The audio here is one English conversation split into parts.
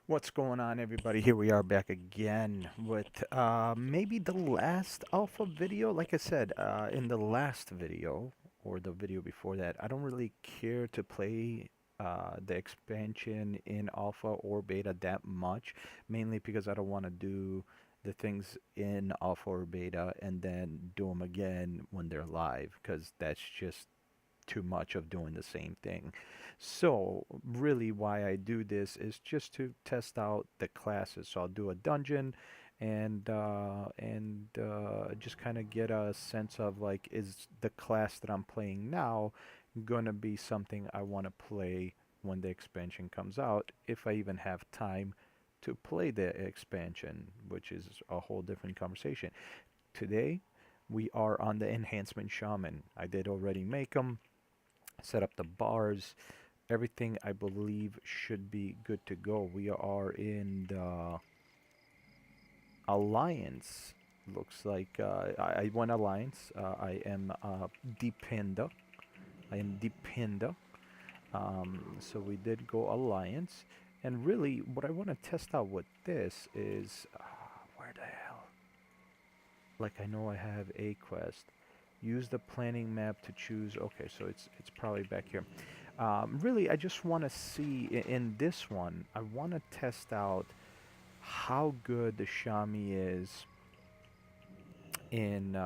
What's going on, everybody? Here we are back again with maybe the last alpha video. Like I said, in the last video or the video before that, I don't really care to play the expansion in alpha or beta that much, mainly because I don't want to do the things in alpha or beta and then do them again when they're live, because that's just too much of doing the same thing. So really why I do this is just to test out the classes. So I'll do a dungeon and just kind of get a sense of, like, is the class that I'm playing now gonna be something I want to play when the expansion comes out, if I even have time to play the expansion, which is a whole different conversation. Today we are on the Enhancement Shaman. I did already make them, set up the bars, everything I believe should be good to go. We are in the Alliance. Looks like I went Alliance. I am Dependa. I am Dependa. So we did go Alliance. And really, what I want to test out with this is where the hell? Like, I know I have a quest. Use the planning map to choose. Okay, so it's probably back here. Really, I just want to see in this one. I want to test out how good the Shami is in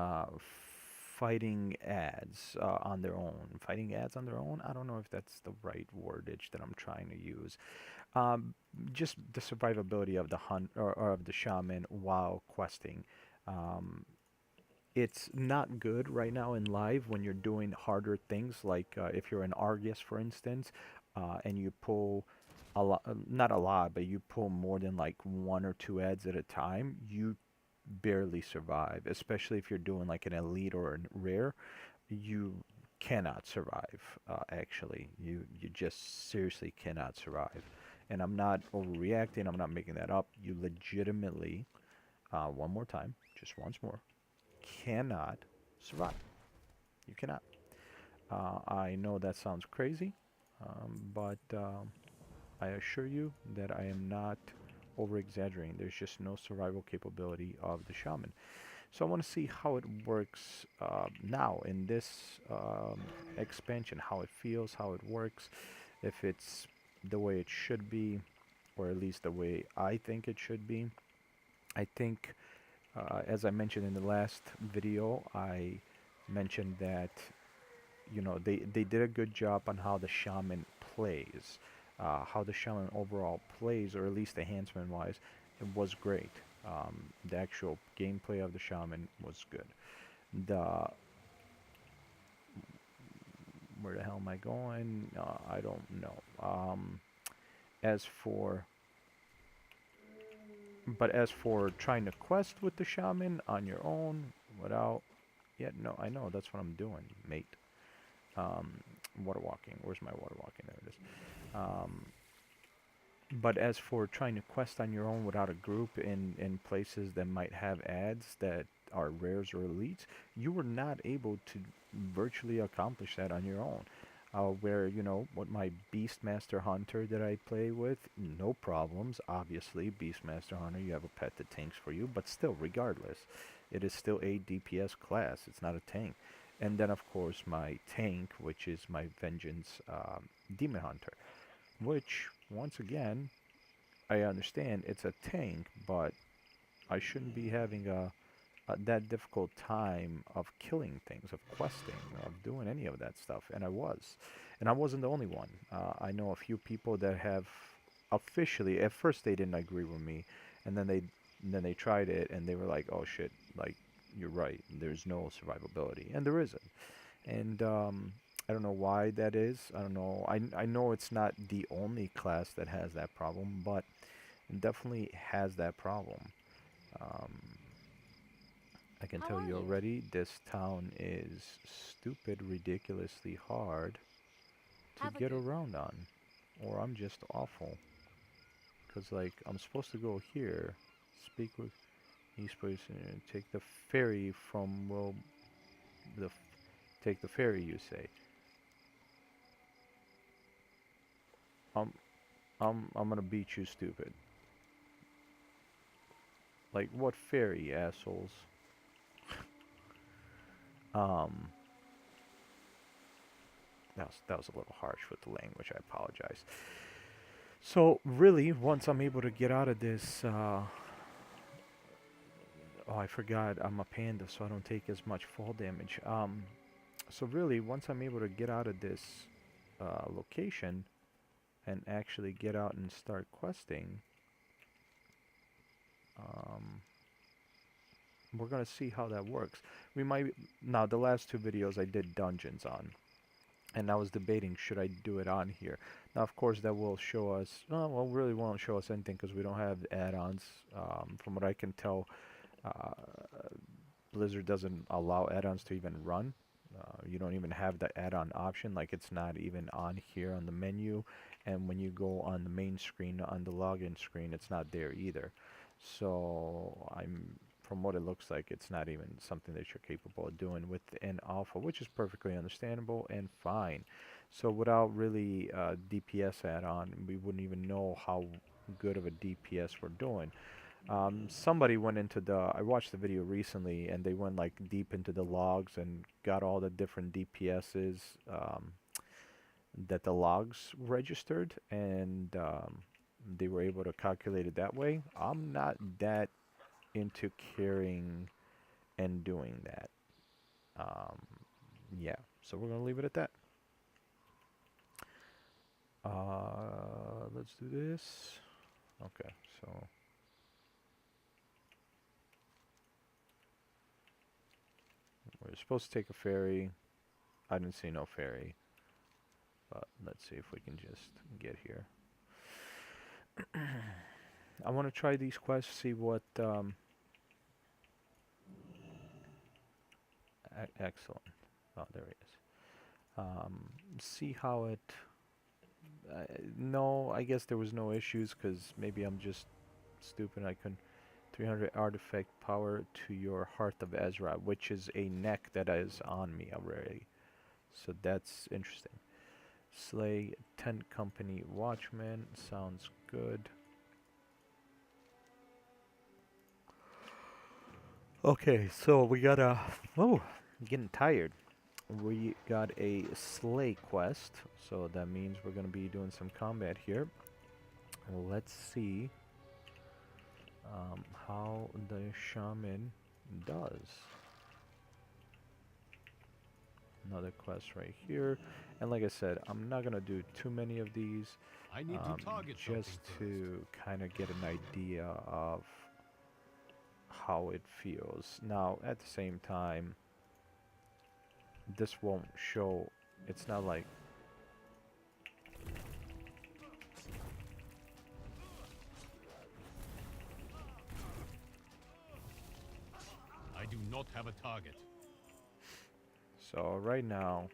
fighting ads on their own. Fighting ads on their own. I don't know if that's the right wordage that I'm trying to use. Um, just the survivability of the hunt, or of the shaman while questing. Um, it's not good right now in live when you're doing harder things, like if you're an Argus, for instance, and you pull a lot, not a lot, but you pull more than like one or two ads at a time, you barely survive, especially if you're doing like an elite or a rare. You cannot survive. Actually, you just seriously cannot survive. And I'm not overreacting, I'm not making that up. You legitimately, one more time, just once more, cannot survive. You cannot. I know that sounds crazy, but I assure you that I am not over exaggerating. There's just no survival capability of the shaman. So I want to see how it works now in this expansion, how it feels, how it works, if it's the way it should be, or at least the way I think it should be. I think, as I mentioned in the last video, I mentioned that, they did a good job on how the shaman plays, how the shaman overall plays, or at least enhancement wise, it was great. The actual gameplay of the shaman was good. The Where the hell am I going? I don't know. As for as for trying to quest with the shaman on your own without, yeah, no, I know that's what I'm doing, mate. Um, Water walking. Where's my water walking? There it is. Um, but as for trying to quest on your own without a group in places that might have ads that are rares or elites, you were not able to virtually accomplish that on your own. Where, with my Beastmaster Hunter that I play with, no problems. Obviously, Beastmaster Hunter, you have a pet that tanks for you, but still, regardless, it is still a DPS class. It's not a tank. And then, of course, my tank, which is my Vengeance Demon Hunter, which, once again, I understand it's a tank, but I shouldn't be having that difficult time of killing things, of questing, of doing any of that stuff, and I was. And I wasn't the only one. I know a few people that have officially, at first they didn't agree with me, and then they tried it and they were like, "Oh shit, like, you're right. There's no survivability." And there isn't. And I don't know why that is. I don't know. I know it's not the only class that has that problem, but it definitely has that problem. Um, I can How tell are you you? already, this town is stupid, ridiculously hard to Have a get good around on. Or I'm just awful. Because, like, I'm supposed to go here, speak with each person, and take the ferry from, well, the f- take the ferry, you say. I'm, I'm gonna beat you, stupid. Like, what fairy, assholes? Um, that was a little harsh with the language. I apologize. So really, once I'm able to get out of this, oh, I forgot I'm a panda, so I don't take as much fall damage. So really, once I'm able to get out of this location and actually get out and start questing, um, we're gonna see how that works. We might now the last two videos I did dungeons on, and I was debating should I do it on here. Now, of course, that will show us. Well, really won't show us anything because we don't have add-ons. From what I can tell, uh, Blizzard doesn't allow add-ons to even run. You don't even have the add-on option, like it's not even on here on the menu, and when you go on the main screen, on the login screen, it's not there either. So from what it looks like, it's not even something that you're capable of doing within alpha, which is perfectly understandable and fine. So without really DPS add-on, we wouldn't even know how good of a DPS we're doing. Somebody went into I watched the video recently, and they went like deep into the logs and got all the different DPSs that the logs registered, and they were able to calculate it that way. I'm not that into caring and doing that. Um, yeah, so we're gonna leave it at that. Let's do this. Okay, so we're supposed to take a ferry. I didn't see no ferry, but let's see if we can just get here. I want to try these quests, see what. Excellent. Oh, there he is. See how it. No, I guess there was no issues because maybe I'm just stupid. I couldn't. 300 artifact power to your Heart of Azeroth, which is a neck that is on me already. So that's interesting. Slay 10 company watchmen. Sounds good. Okay, so we got a... Oh, I'm getting tired. We got a slay quest, so that means we're going to be doing some combat here. Let's see how the shaman does. Another quest right here, and like I said, I'm not going to do too many of these. I need to target just to kind of get an idea of how it feels. Now, at the same time, this won't show. It's not like I do not have a target. so right now.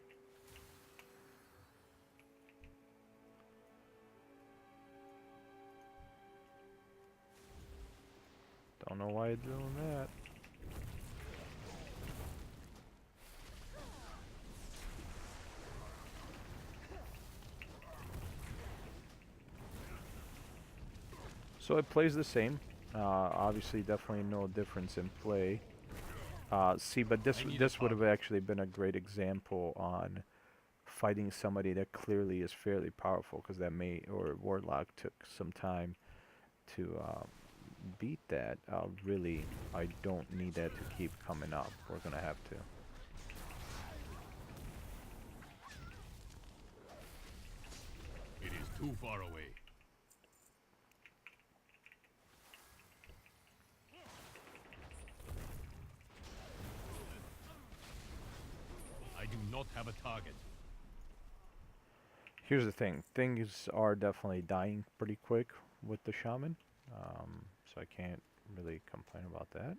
Don't know why it's doing that. So it plays the same. Obviously, definitely no difference in play. See, but this would have actually been a great example on fighting somebody that clearly is fairly powerful, because that Warlock took some time to beat that. Really, I don't need that to keep coming up. We're gonna have to. It is too far away. I do not have a target. Here's the thing. Things are definitely dying pretty quick with the shaman. So I can't really complain about that.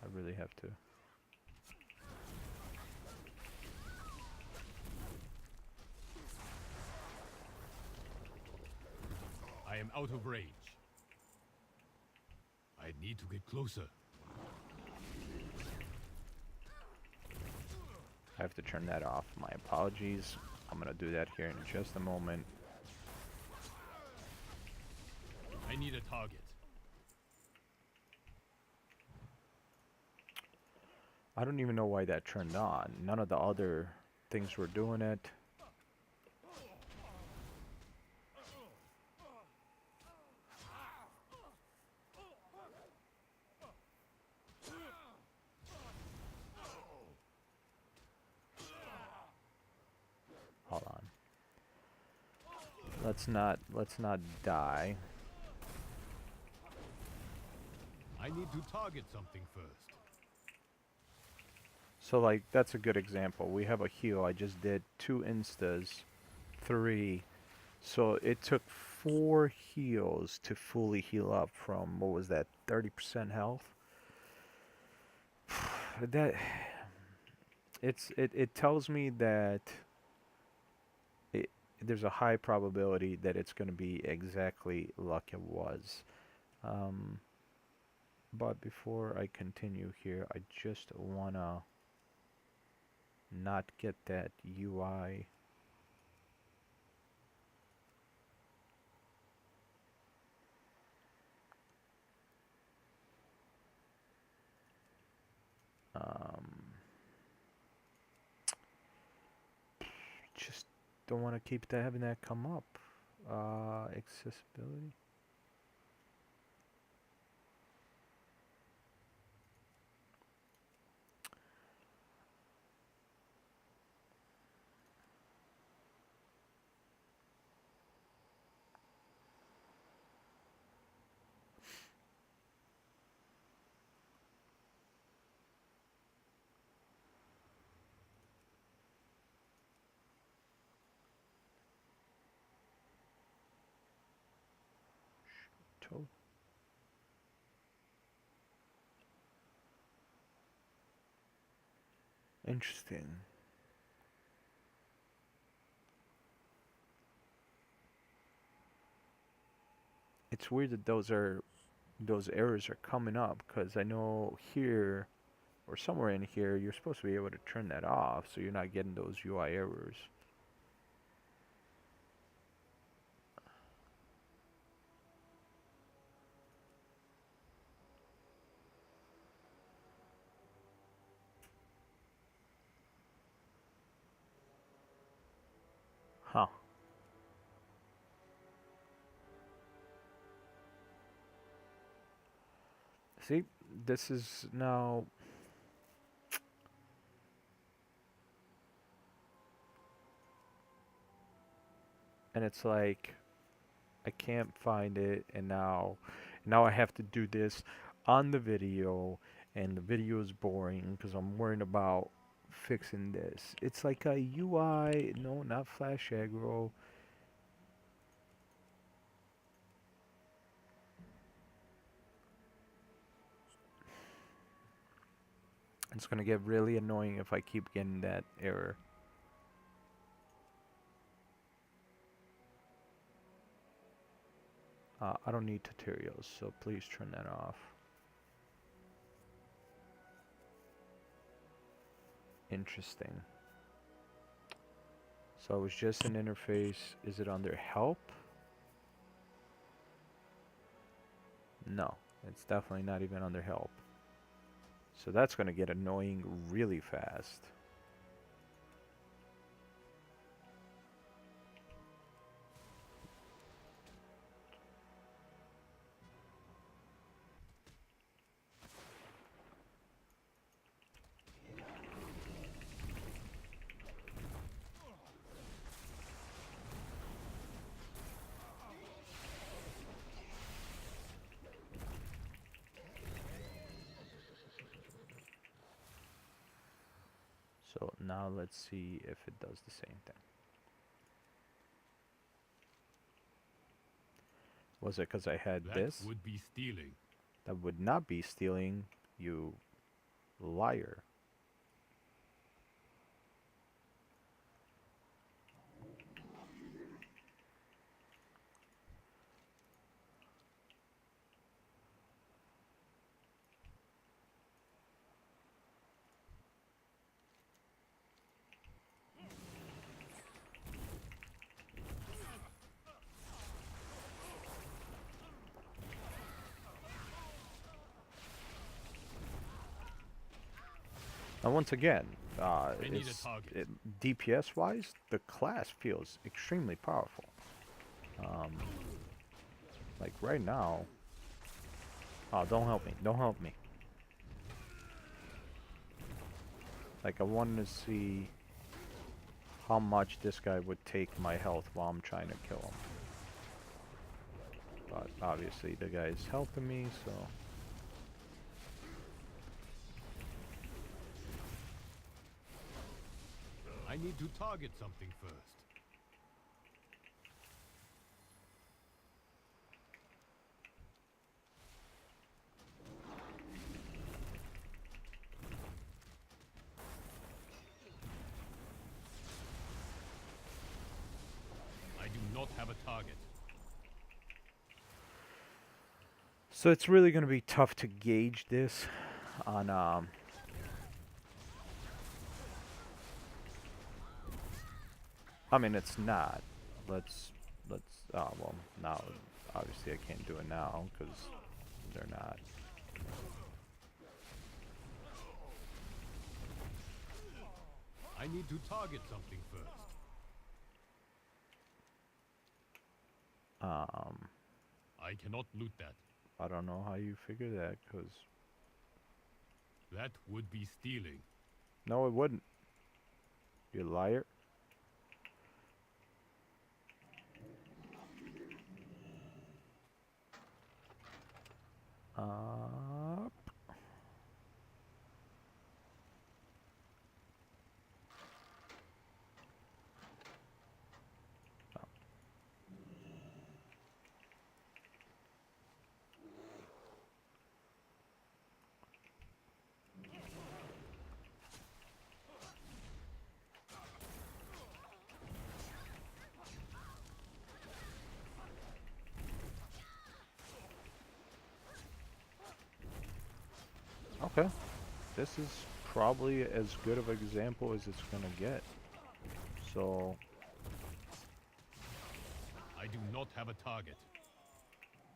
I really have to. I am out of range. I I need to get closer. I have to turn that off. My apologies. I'm gonna do that here in just a moment. I need a target. I don't even know why that turned on. None of the other things were doing it. Hold on. Let's not die. I need to target something first. So like that's a good example. We have a heal. I just did 2 instas, 3. So it took 4 heals to fully heal up from what was that, 30% health? That it tells me that it, there's a high probability that it's going to be exactly like it was. Um, but before I continue here, I just wanna not get that UI. Just don't want to keep having that come up. Accessibility. To- Interesting. It's weird that those errors are coming up because I know here or somewhere in here you're supposed to be able to turn that off so you're not getting those UI errors. Huh. See, this is now and it's like I can't find it and now I have to do this on the video and the video is boring because I'm worrying about fixing this. It's like a UI, no, not Flash aggro. It's gonna get really annoying if I keep getting that error. I don't need tutorials, so please turn that off. Interesting. So it was just an interface. Is it under help? No, it's definitely not even under help. So that's going to get annoying really fast. So now let's see if it does the same thing. Was it because I had That this? would be stealing. That would not be stealing, you liar. And once again, I need a target. DPS wise, the class feels extremely powerful. Um, like right now. Oh, don't help me! Don't help me! Like I wanted to see how much this guy would take my health while I'm trying to kill him. But obviously the guy's helping me, so. I need to target something first. I do not have a target. So it's really going to be tough to gauge this on I mean it's not. Let's well, now obviously I can't do it now cuz they're not. I need to target something first. I cannot loot that. I don't know how you figure that cuz That would be stealing. no it wouldn't. You liar. Uh okay. This is probably as good of an example as it's going to get. So I do not have a target.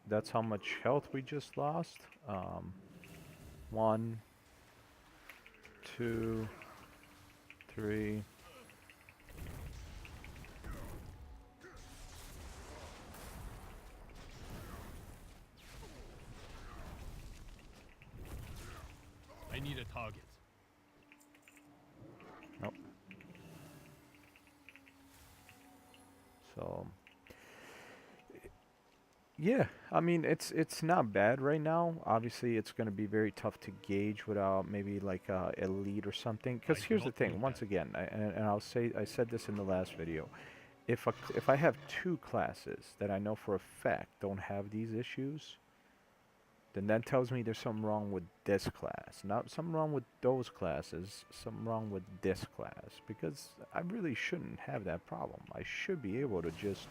that's how much health we just lost. 1, 2, 3. I need a target. Nope. So yeah, I mean it's not bad right now. Obviously, it's going to be very tough to gauge without maybe like elite or something. I Because here's the cannot loot thing. Once that. again, and I said this in the last video. If I have two classes that I know for a fact don't have these issues, then that tells me there's something wrong with this class. Not something wrong with those classes, something wrong with this class. Because I really shouldn't have that problem. I should be able to just...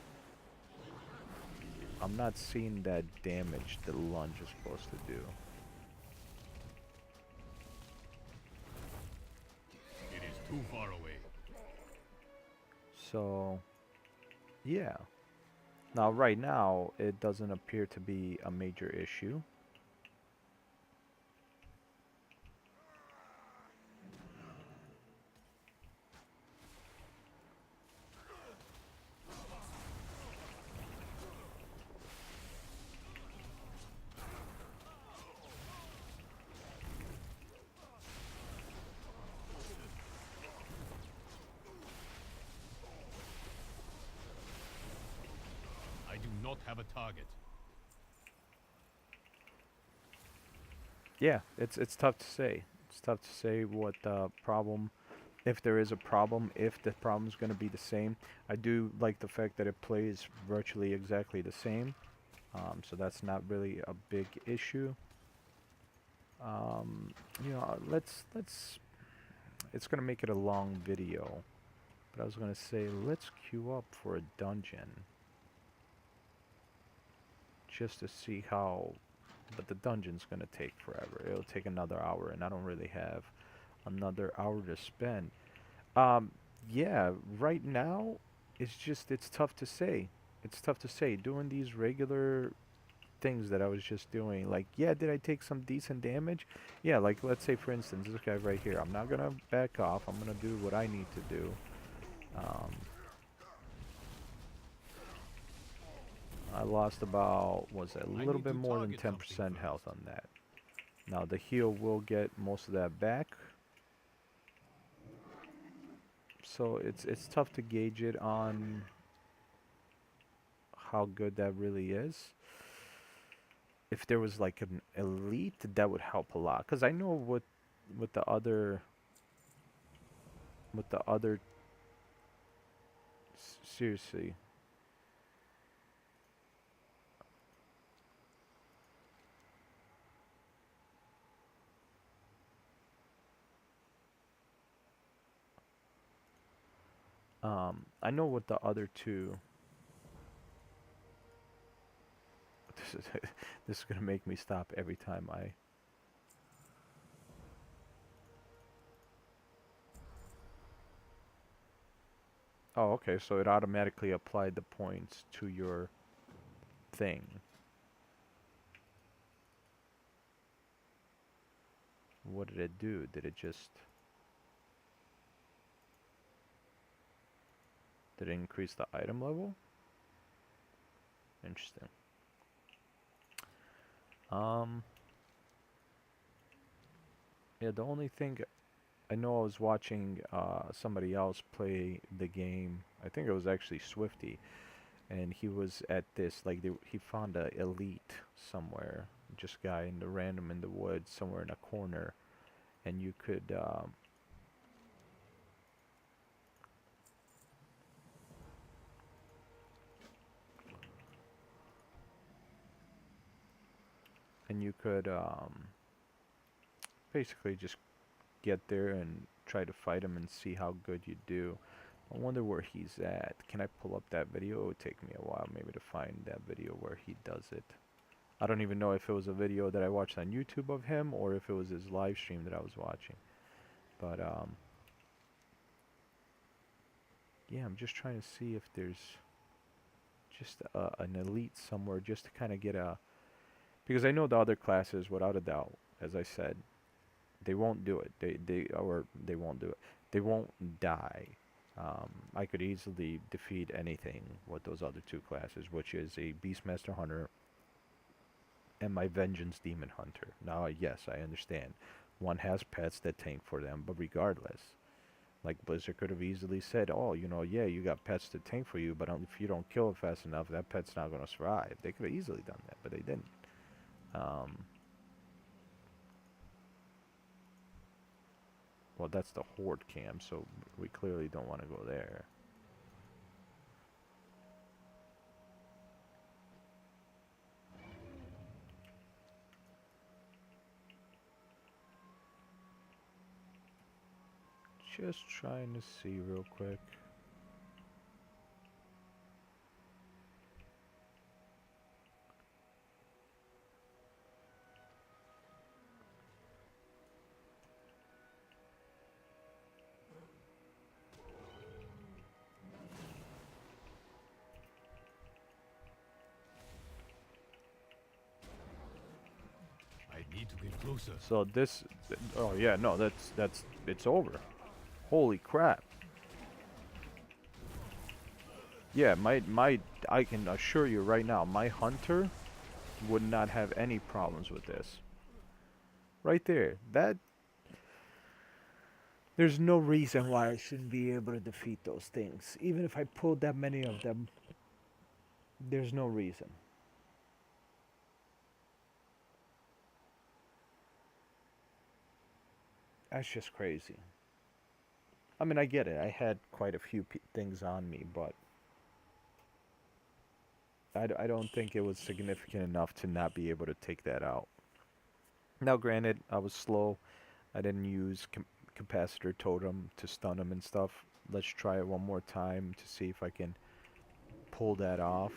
I'm not seeing that damage the lunge is supposed to do. It is too far away. So, yeah. Now, right now, it doesn't appear to be a major issue. I do not have a target. Yeah, it's tough to say. It's tough to say what the problem, if there is a problem, if the problem's going to be the same. I do like the fact that it plays virtually exactly the same, so that's not really a big issue. You know, let's. It's going to make it a long video, but I was going to say let's queue up for a dungeon, just to see how. But the dungeon's going to take forever. It'll take another hour, and I don't really have another hour to spend. Um, yeah, right now, it's tough to say. It's tough to say. Doing these regular things that I was just doing. Like, yeah, did I take some decent damage? Yeah, like let's say for instance, this guy right here. I'm not gonna back off. I'm gonna do what I need to do. Um, I lost about, was it, a I little need bit to more than target something 10% health first. on that. Now the heal will get most of that back. So it's tough to gauge it on how good that really is. If there was like an elite, that would help a lot. Cause I know with the other with the other seriously, I know with the other two. This is this is gonna make me stop every time I. Oh, okay. So it automatically applied the points to your thing. What did it do? Did it just did it increase the item level? Interesting. Um, yeah, the only thing I know, I was watching somebody else play the game. I think it was actually Swifty, and he was at this like he found a elite somewhere, just guy in the random in the woods somewhere in a corner, and you could basically just get there and try to fight him and see how good you do. I wonder where he's at. Can I pull up that video? It would take me a while maybe to find that video where he does it. I don't even know if it was a video that I watched on YouTube of him or if it was his live stream that I was watching. But yeah, I'm just trying to see if there's just an elite somewhere just to kind of get a, because I know the other classes without a doubt, as I said, they won't do it. They won't do it. They won't die. I could easily defeat anything with those other two classes, which is a Beastmaster Hunter and my Vengeance Demon Hunter. Now, yes, I understand. One has pets that tank for them, but regardless, like Blizzard could have easily said, "Oh, yeah, you got pets to tank for you, but if you don't kill it fast enough, that pet's not gonna survive." They could have easily done that, but they didn't. Um, well, that's the Horde camp, so we clearly don't want to go there. Just trying to see real quick. I need to get closer. So this, oh yeah, no, it's over. Holy crap! Yeah, I can assure you right now, my hunter would not have any problems with this. Right there, there's no reason why I shouldn't be able to defeat those things. Even if I pulled that many of them, there's no reason. That's just crazy. I mean, I get it. I had quite a few things on me, but I don't think it was significant enough to not be able to take that out. Now, granted, I was slow. I didn't use capacitor totem to stun him and stuff. Let's try it one more time to see if I can pull that off.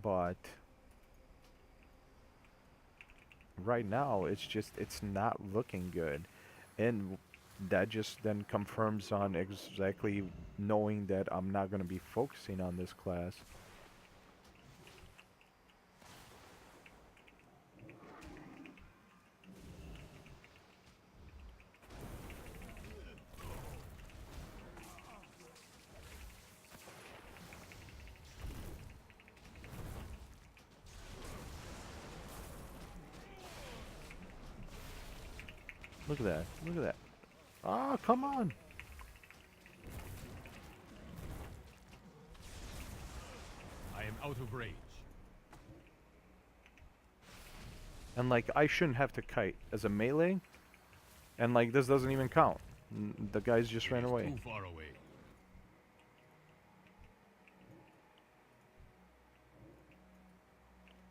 But right now, it's not looking good. And that just then confirms on exactly knowing that I'm not going to be focusing on this class. Look at that. Look at that. Ah, come on. I am out of range. And like, I shouldn't have to kite as a melee. And like, this doesn't even count. The guys just It ran is away. too far away.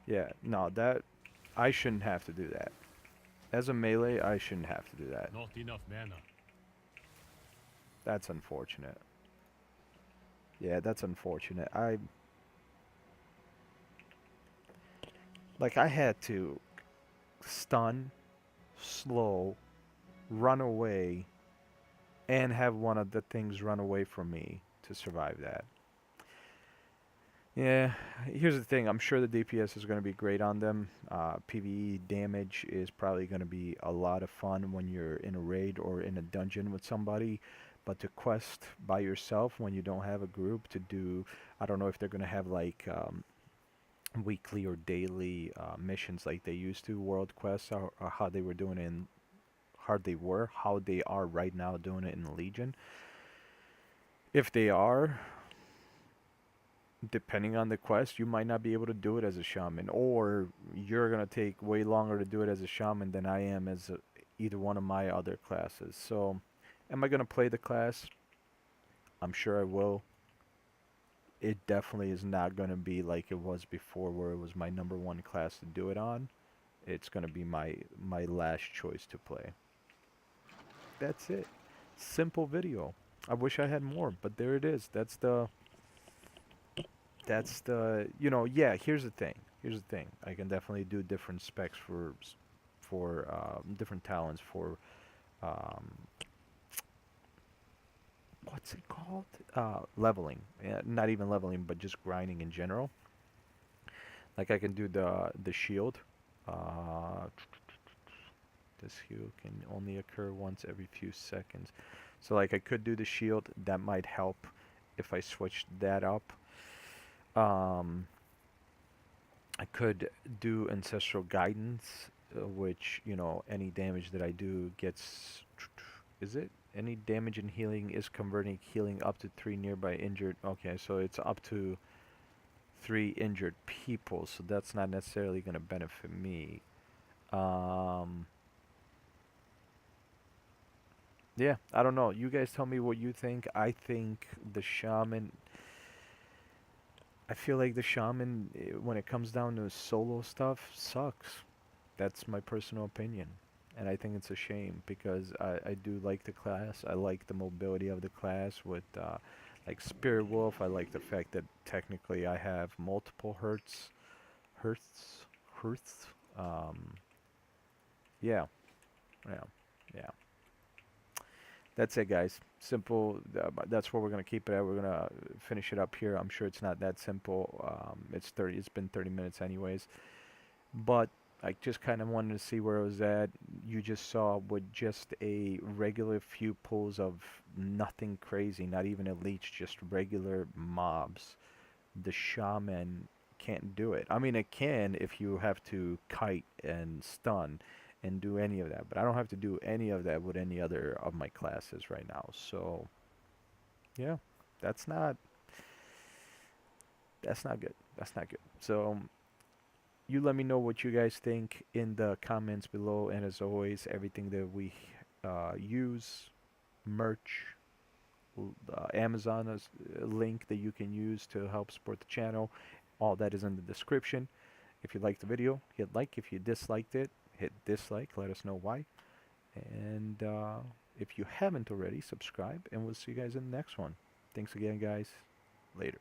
Yeah, no, that I shouldn't have to do that. As a melee, I shouldn't have to do that. Not enough mana. That's unfortunate. Yeah, that's unfortunate. I had to stun, slow, run away, and have one of the things run away from me to survive that. Yeah, here's the thing. I'm sure the DPS is going to be great on them. PvE damage is probably going to be a lot of fun when you're in a raid or in a dungeon with somebody. But to quest by yourself when you don't have a group to do, I don't know if they're going to have like weekly or daily missions like they used to, world quests, or how they were doing in, how they are right now doing it in Legion. If they are, depending on the quest, you might not be able to do it as a shaman, or you're gonna take way longer to do it as a shaman than I am as either one of my other classes. So, am I gonna play the class? I'm sure I will. It definitely is not gonna be like it was before, where it was my number one class to do it on. It's gonna be my last choice to play. That's it. Simple video. I wish I had more, but there it is. Yeah, here's the thing. Here's the thing. I can definitely do different specs for different talents for um, what's it called? Leveling. Not even leveling, but just grinding in general. Like I can do the shield. Uh, this heal can only occur once every few seconds. So like I could do the shield. That might help if I switched that up. Um, I could do ancestral guidance, which any damage that I do gets. Is it any damage and healing is converting healing up to 3 nearby injured? Okay, so it's up to 3 injured people, so that's not necessarily going to benefit me. Um, yeah, I don't know. You guys tell me what you think. I think the shaman. I feel like the shaman, when it comes down to solo stuff, sucks. That's my personal opinion. And I think it's a shame because I do like the class. I like the mobility of the class with like Spirit Wolf. I like the fact that technically I have multiple hertz, hertz. Um, yeah, yeah, yeah. That's it, guys. Simple. That's where we're gonna keep it at. We're gonna finish it up here. I'm sure it's not that simple. It's 30. It's been 30 minutes anyways. But I just kind of wanted to see where it was at. You just saw with just a regular few pulls of nothing crazy, not even elites, just regular mobs. The shaman can't do it. I mean, it can if you have to kite and stun and do any of that, but I don't have to do any of that with any other of my classes right now. So, yeah, that's not that's not good. That's not good. So, you let me know what you guys think in the comments below. And as always, everything that we use, merch, Amazon is a link that you can use to help support the channel. All that is in the description. If you liked the video, hit like. If you disliked it, hit dislike. Let us know why. And if you haven't already, subscribe. And we'll see you guys in the next one. Thanks again, guys. Later.